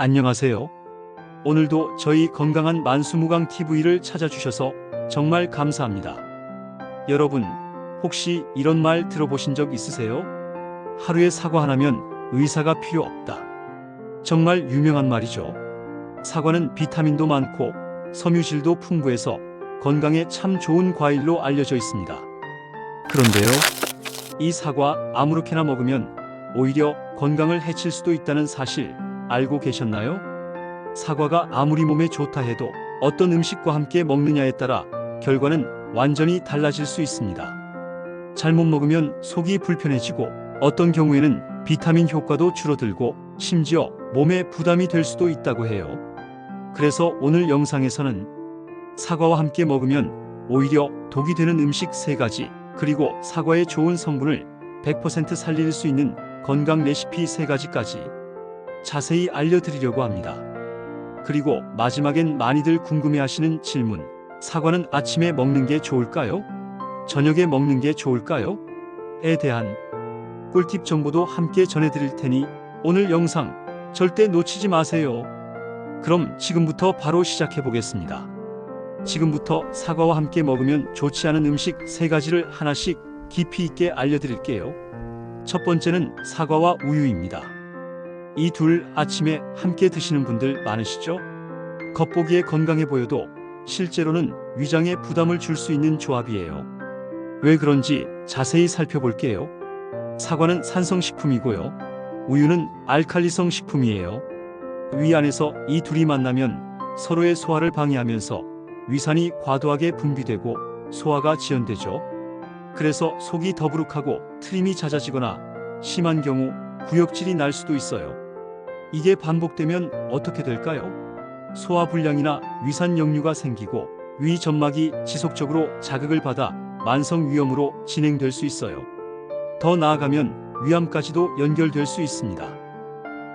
안녕하세요. 오늘도 저희 건강한 만수무강 TV를 찾아주셔서 정말 감사합니다. 여러분, 혹시 이런 말 들어보신 적 있으세요? 하루에 사과 하나면 의사가 필요 없다. 정말 유명한 말이죠. 사과는 비타민도 많고 섬유질도 풍부해서 건강에 참 좋은 과일로 알려져 있습니다. 그런데요, 이 사과 아무렇게나 먹으면 오히려 건강을 해칠 수도 있다는 사실 알고 계셨나요? 사과가 아무리 몸에 좋다 해도 어떤 음식과 함께 먹느냐에 따라 결과는 완전히 달라질 수 있습니다. 잘못 먹으면 속이 불편해지고 어떤 경우에는 비타민 효과도 줄어들고 심지어 몸에 부담이 될 수도 있다고 해요. 그래서 오늘 영상에서는 사과와 함께 먹으면 오히려 독이 되는 음식 3가지, 그리고 사과의 좋은 성분을 100% 살릴 수 있는 건강 레시피 3가지까지 자세히 알려드리려고 합니다. 그리고 마지막엔 많이들 궁금해하시는 질문, 사과는 아침에 먹는 게 좋을까요? 저녁에 먹는 게 좋을까요? 에 대한 꿀팁 정보도 함께 전해드릴 테니 오늘 영상 절대 놓치지 마세요. 그럼 지금부터 바로 시작해 보겠습니다. 지금부터 사과와 함께 먹으면 좋지 않은 음식 3가지를 하나씩 깊이 있게 알려드릴게요. 첫 번째는 사과와 우유입니다. 이 둘 아침에 함께 드시는 분들 많으시죠? 겉보기에 건강해 보여도 실제로는 위장에 부담을 줄 수 있는 조합이에요. 왜 그런지 자세히 살펴볼게요. 사과는 산성식품이고요. 우유는 알칼리성 식품이에요. 위 안에서 이 둘이 만나면 서로의 소화를 방해하면서 위산이 과도하게 분비되고 소화가 지연되죠. 그래서 속이 더부룩하고 트림이 잦아지거나 심한 경우 구역질이 날 수도 있어요. 이게 반복되면 어떻게 될까요? 소화불량이나 위산 역류가 생기고 위 점막이 지속적으로 자극을 받아 만성 위염으로 진행될 수 있어요. 더 나아가면 위암까지도 연결될 수 있습니다.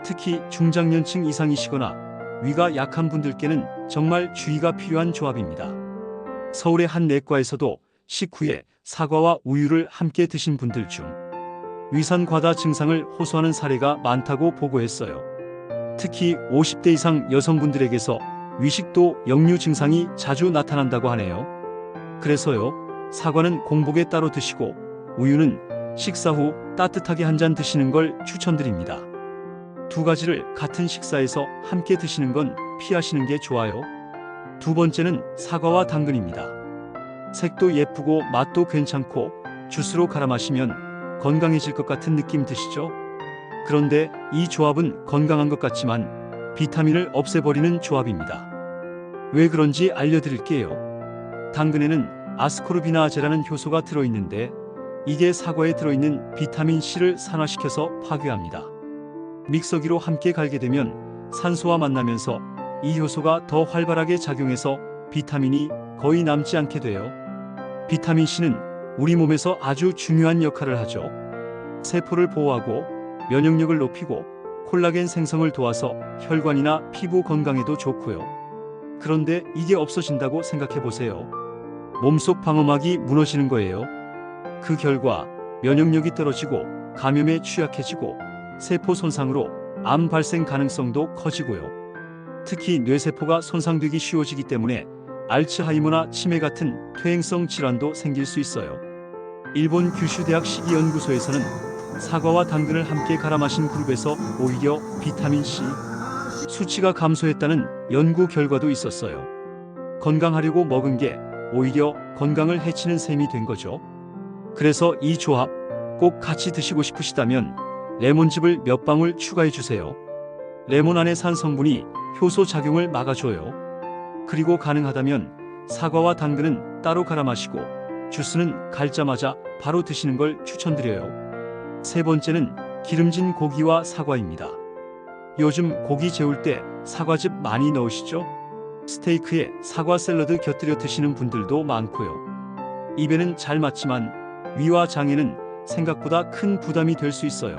특히 중장년층 이상이시거나 위가 약한 분들께는 정말 주의가 필요한 조합입니다. 서울의 한 내과에서도 식후에 사과와 우유를 함께 드신 분들 중 위산 과다 증상을 호소하는 사례가 많다고 보고했어요. 특히 50대 이상 여성분들에게서 위식도 역류 증상이 자주 나타난다고 하네요. 그래서요, 사과는 공복에 따로 드시고 우유는 식사 후 따뜻하게 한 잔 드시는 걸 추천드립니다. 2가지를 같은 식사에서 함께 드시는 건 피하시는 게 좋아요. 두 번째는 사과와 당근입니다. 색도 예쁘고 맛도 괜찮고 주스로 갈아 마시면 건강해질 것 같은 느낌 드시죠? 그런데 이 조합은 건강한 것 같지만 비타민을 없애버리는 조합입니다. 왜 그런지 알려드릴게요. 당근에는 아스코르비나아제라는 효소가 들어있는데 이게 사과에 들어있는 비타민 C를 산화시켜서 파괴합니다. 믹서기로 함께 갈게 되면 산소와 만나면서 이 효소가 더 활발하게 작용해서 비타민이 거의 남지 않게 돼요. 비타민 C는 우리 몸에서 아주 중요한 역할을 하죠. 세포를 보호하고 면역력을 높이고 콜라겐 생성을 도와서 혈관이나 피부 건강에도 좋고요. 그런데 이게 없어진다고 생각해 보세요. 몸속 방어막이 무너지는 거예요. 그 결과 면역력이 떨어지고 감염에 취약해지고 세포 손상으로 암 발생 가능성도 커지고요. 특히 뇌세포가 손상되기 쉬워지기 때문에 알츠하이머나 치매 같은 퇴행성 질환도 생길 수 있어요. 일본 규슈대학 식이연구소에서는 사과와 당근을 함께 갈아 마신 그룹에서 오히려 비타민C 수치가 감소했다는 연구 결과도 있었어요. 건강하려고 먹은 게 오히려 건강을 해치는 셈이 된 거죠. 그래서 이 조합 꼭 같이 드시고 싶으시다면 레몬즙을 몇 방울 추가해 주세요. 레몬 안의 산 성분이 효소 작용을 막아줘요. 그리고 가능하다면 사과와 당근은 따로 갈아 마시고 주스는 갈자마자 바로 드시는 걸 추천드려요. 세 번째는 기름진 고기와 사과입니다. 요즘 고기 재울 때 사과즙 많이 넣으시죠? 스테이크에 사과 샐러드 곁들여 드시는 분들도 많고요. 입에는 잘 맞지만 위와 장에는 생각보다 큰 부담이 될 수 있어요.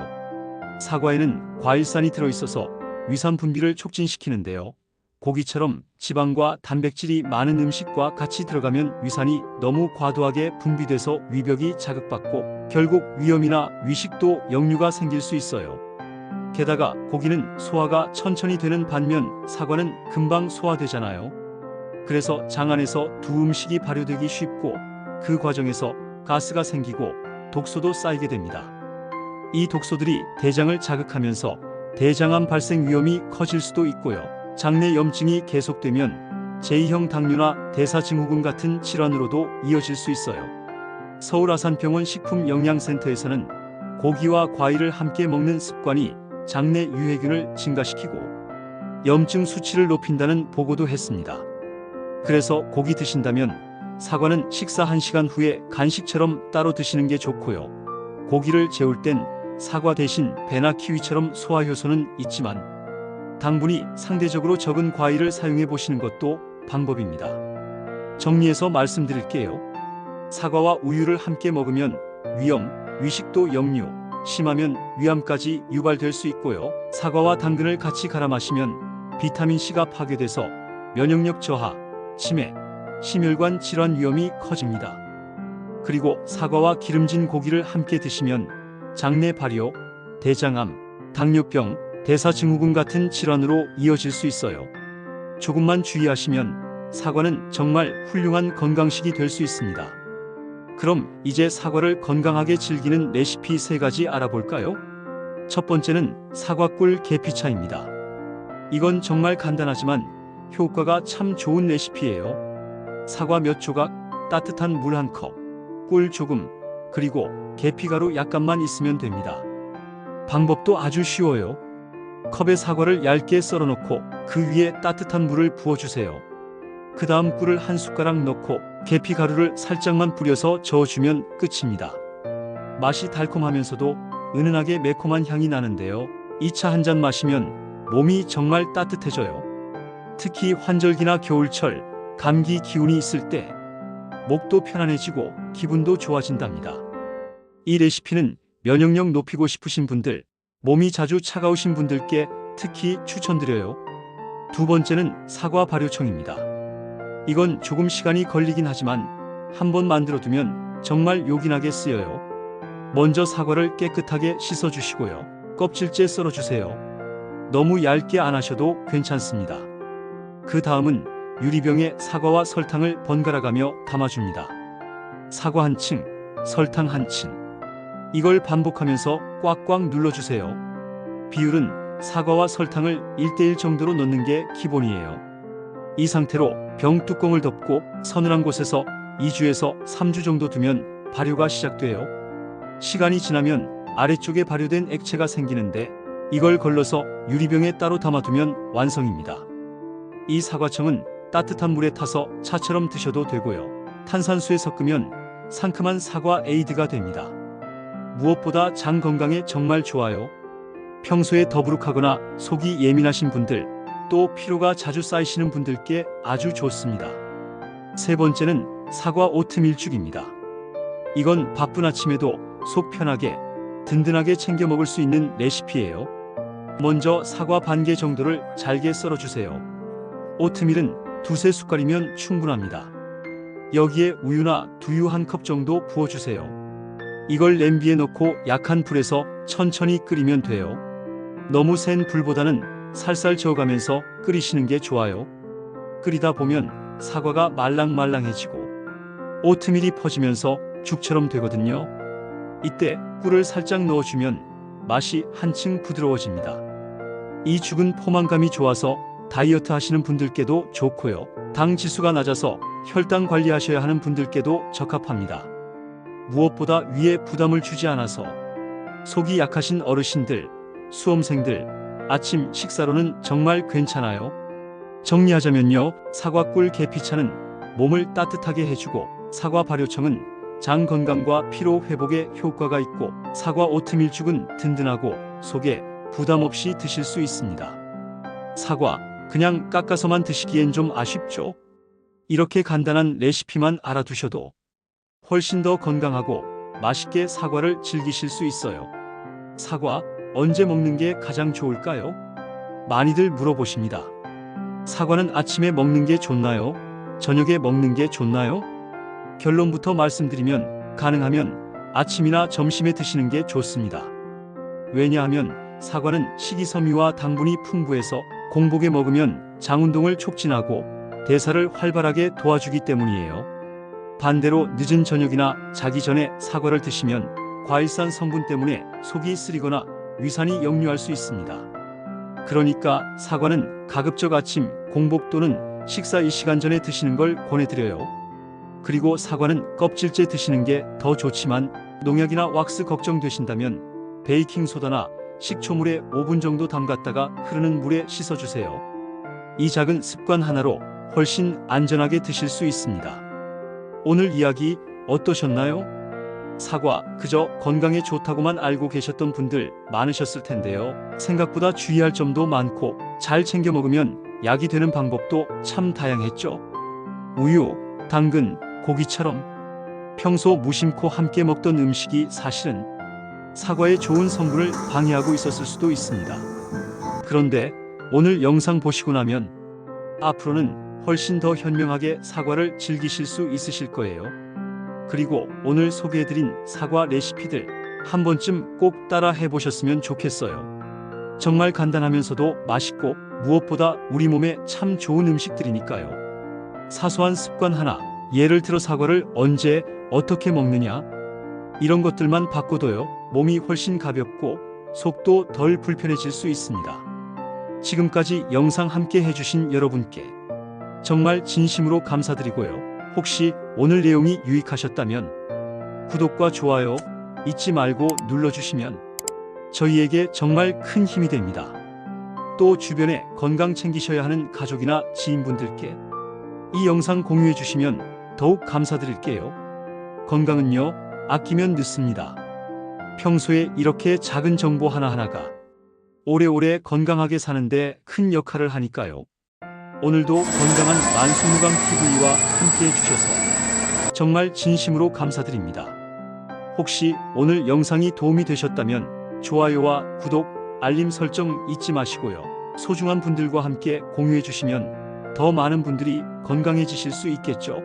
사과에는 과일산이 들어있어서 위산 분비를 촉진시키는데요. 고기처럼 지방과 단백질이 많은 음식과 같이 들어가면 위산이 너무 과도하게 분비돼서 위벽이 자극받고 결국 위염이나 위식도 역류가 생길 수 있어요. 게다가 고기는 소화가 천천히 되는 반면 사과는 금방 소화되잖아요. 그래서 장 안에서 두 음식이 발효되기 쉽고 그 과정에서 가스가 생기고 독소도 쌓이게 됩니다. 이 독소들이 대장을 자극하면서 대장암 발생 위험이 커질 수도 있고요. 장내 염증이 계속되면 제2형 당뇨나 대사증후군 같은 질환으로도 이어질 수 있어요. 서울 아산병원 식품영양센터에서는 고기와 과일을 함께 먹는 습관이 장내 유해균을 증가시키고 염증 수치를 높인다는 보고도 했습니다. 그래서 고기 드신다면 사과는 식사 1시간 후에 간식처럼 따로 드시는 게 좋고요. 고기를 재울 땐 사과 대신 배나 키위처럼 소화효소는 있지만 당분이 상대적으로 적은 과일을 사용해 보시는 것도 방법입니다. 정리해서 말씀드릴게요. 사과와 우유를 함께 먹으면 위염, 위식도 역류, 심하면 위암까지 유발될 수 있고요. 사과와 당근을 같이 갈아 마시면 비타민C가 파괴돼서 면역력 저하, 치매, 심혈관 질환 위험이 커집니다. 그리고 사과와 기름진 고기를 함께 드시면 장내 발효, 대장암, 당뇨병, 대사증후군 같은 질환으로 이어질 수 있어요. 조금만 주의하시면 사과는 정말 훌륭한 건강식이 될 수 있습니다. 그럼 이제 사과를 건강하게 즐기는 레시피 3가지 알아볼까요? 첫 번째는 사과꿀 계피차입니다. 이건 정말 간단하지만 효과가 참 좋은 레시피예요. 사과 몇 조각, 따뜻한 물 1컵, 꿀 조금, 그리고 계피가루 약간만 있으면 됩니다. 방법도 아주 쉬워요. 컵에 사과를 얇게 썰어 놓고 그 위에 따뜻한 물을 부어주세요. 그 다음 꿀을 1숟가락 넣고 계피가루를 살짝만 뿌려서 저어주면 끝입니다. 맛이 달콤하면서도 은은하게 매콤한 향이 나는데요. 이 차 한 잔 마시면 몸이 정말 따뜻해져요. 특히 환절기나 겨울철, 감기 기운이 있을 때 목도 편안해지고 기분도 좋아진답니다. 이 레시피는 면역력 높이고 싶으신 분들, 몸이 자주 차가우신 분들께 특히 추천드려요. 두 번째는 사과 발효청입니다. 이건 조금 시간이 걸리긴 하지만 한번 만들어두면 정말 요긴하게 쓰여요. 먼저 사과를 깨끗하게 씻어주시고요. 껍질째 썰어주세요. 너무 얇게 안 하셔도 괜찮습니다. 그 다음은 유리병에 사과와 설탕을 번갈아가며 담아줍니다. 사과 한 층, 설탕 한 층. 이걸 반복하면서 꽉꽉 눌러주세요. 비율은 사과와 설탕을 1:1 정도로 넣는 게 기본이에요. 이 상태로 병 뚜껑을 덮고 서늘한 곳에서 2주에서 3주 정도 두면 발효가 시작돼요. 시간이 지나면 아래쪽에 발효된 액체가 생기는데 이걸 걸러서 유리병에 따로 담아두면 완성입니다. 이 사과청은 따뜻한 물에 타서 차처럼 드셔도 되고요. 탄산수에 섞으면 상큼한 사과 에이드가 됩니다. 무엇보다 장 건강에 정말 좋아요. 평소에 더부룩하거나 속이 예민하신 분들, 또 피로가 자주 쌓이시는 분들께 아주 좋습니다. 세 번째는 사과 오트밀죽입니다. 이건 바쁜 아침에도 속 편하게 든든하게 챙겨 먹을 수 있는 레시피예요. 먼저 사과 반 개 정도를 잘게 썰어주세요. 오트밀은 2~3숟갈이면 충분합니다. 여기에 우유나 두유 1컵 정도 부어주세요. 이걸 냄비에 넣고 약한 불에서 천천히 끓이면 돼요. 너무 센 불보다는 살살 저어가면서 끓이시는 게 좋아요. 끓이다 보면 사과가 말랑말랑해지고 오트밀이 퍼지면서 죽처럼 되거든요. 이때 꿀을 살짝 넣어주면 맛이 한층 부드러워집니다. 이 죽은 포만감이 좋아서 다이어트 하시는 분들께도 좋고요. 당 지수가 낮아서 혈당 관리하셔야 하는 분들께도 적합합니다. 무엇보다 위에 부담을 주지 않아서 속이 약하신 어르신들, 수험생들, 아침 식사로는 정말 괜찮아요. 정리하자면요. 사과꿀 계피차는 몸을 따뜻하게 해주고 사과 발효청은 장 건강과 피로 회복에 효과가 있고 사과 오트밀죽은 든든하고 속에 부담 없이 드실 수 있습니다. 사과 그냥 깎아서만 드시기엔 좀 아쉽죠? 이렇게 간단한 레시피만 알아두셔도 훨씬 더 건강하고 맛있게 사과를 즐기실 수 있어요. 사과 언제 먹는 게 가장 좋을까요? 많이들 물어보십니다. 사과는 아침에 먹는 게 좋나요? 저녁에 먹는 게 좋나요? 결론부터 말씀드리면 가능하면 아침이나 점심에 드시는 게 좋습니다. 왜냐하면 사과는 식이섬유와 당분이 풍부해서 공복에 먹으면 장운동을 촉진하고 대사를 활발하게 도와주기 때문이에요. 반대로 늦은 저녁이나 자기 전에 사과를 드시면 과일산 성분 때문에 속이 쓰리거나 위산이 역류할 수 있습니다. 그러니까 사과는 가급적 아침, 공복 또는 식사 1시간 전에 드시는 걸 권해드려요. 그리고 사과는 껍질째 드시는 게 더 좋지만 농약이나 왁스 걱정되신다면 베이킹소다나 식초물에 5분 정도 담갔다가 흐르는 물에 씻어주세요. 이 작은 습관 하나로 훨씬 안전하게 드실 수 있습니다. 오늘 이야기 어떠셨나요? 사과 그저 건강에 좋다고만 알고 계셨던 분들 많으셨을 텐데요. 생각보다 주의할 점도 많고 잘 챙겨 먹으면 약이 되는 방법도 참 다양했죠. 우유, 당근, 고기처럼 평소 무심코 함께 먹던 음식이 사실은 사과의 좋은 성분을 방해하고 있었을 수도 있습니다. 그런데 오늘 영상 보시고 나면 앞으로는 훨씬 더 현명하게 사과를 즐기실 수 있으실 거예요. 그리고 오늘 소개해드린 사과 레시피들 한 번쯤 꼭 따라 해보셨으면 좋겠어요. 정말 간단하면서도 맛있고 무엇보다 우리 몸에 참 좋은 음식들이니까요. 사소한 습관 하나, 예를 들어 사과를 언제 어떻게 먹느냐, 이런 것들만 바꿔둬요 몸이 훨씬 가볍고 속도 덜 불편해질 수 있습니다. 지금까지 영상 함께 해주신 여러분께 정말 진심으로 감사드리고요. 혹시 오늘 내용이 유익하셨다면 구독과 좋아요 잊지 말고 눌러주시면 저희에게 정말 큰 힘이 됩니다. 또 주변에 건강 챙기셔야 하는 가족이나 지인분들께 이 영상 공유해 주시면 더욱 감사드릴게요. 건강은요, 아끼면 늦습니다. 평소에 이렇게 작은 정보 하나하나가 오래오래 건강하게 사는데 큰 역할을 하니까요. 오늘도 건강한 만수무강 TV와 함께 해주셔서 정말 진심으로 감사드립니다. 혹시 오늘 영상이 도움이 되셨다면 좋아요와 구독, 알림 설정 잊지 마시고요. 소중한 분들과 함께 공유해 주시면 더 많은 분들이 건강해지실 수 있겠죠.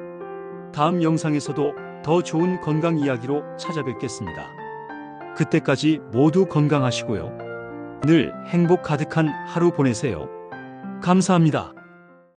다음 영상에서도 더 좋은 건강 이야기로 찾아뵙겠습니다. 그때까지 모두 건강하시고요. 늘 행복 가득한 하루 보내세요. 감사합니다.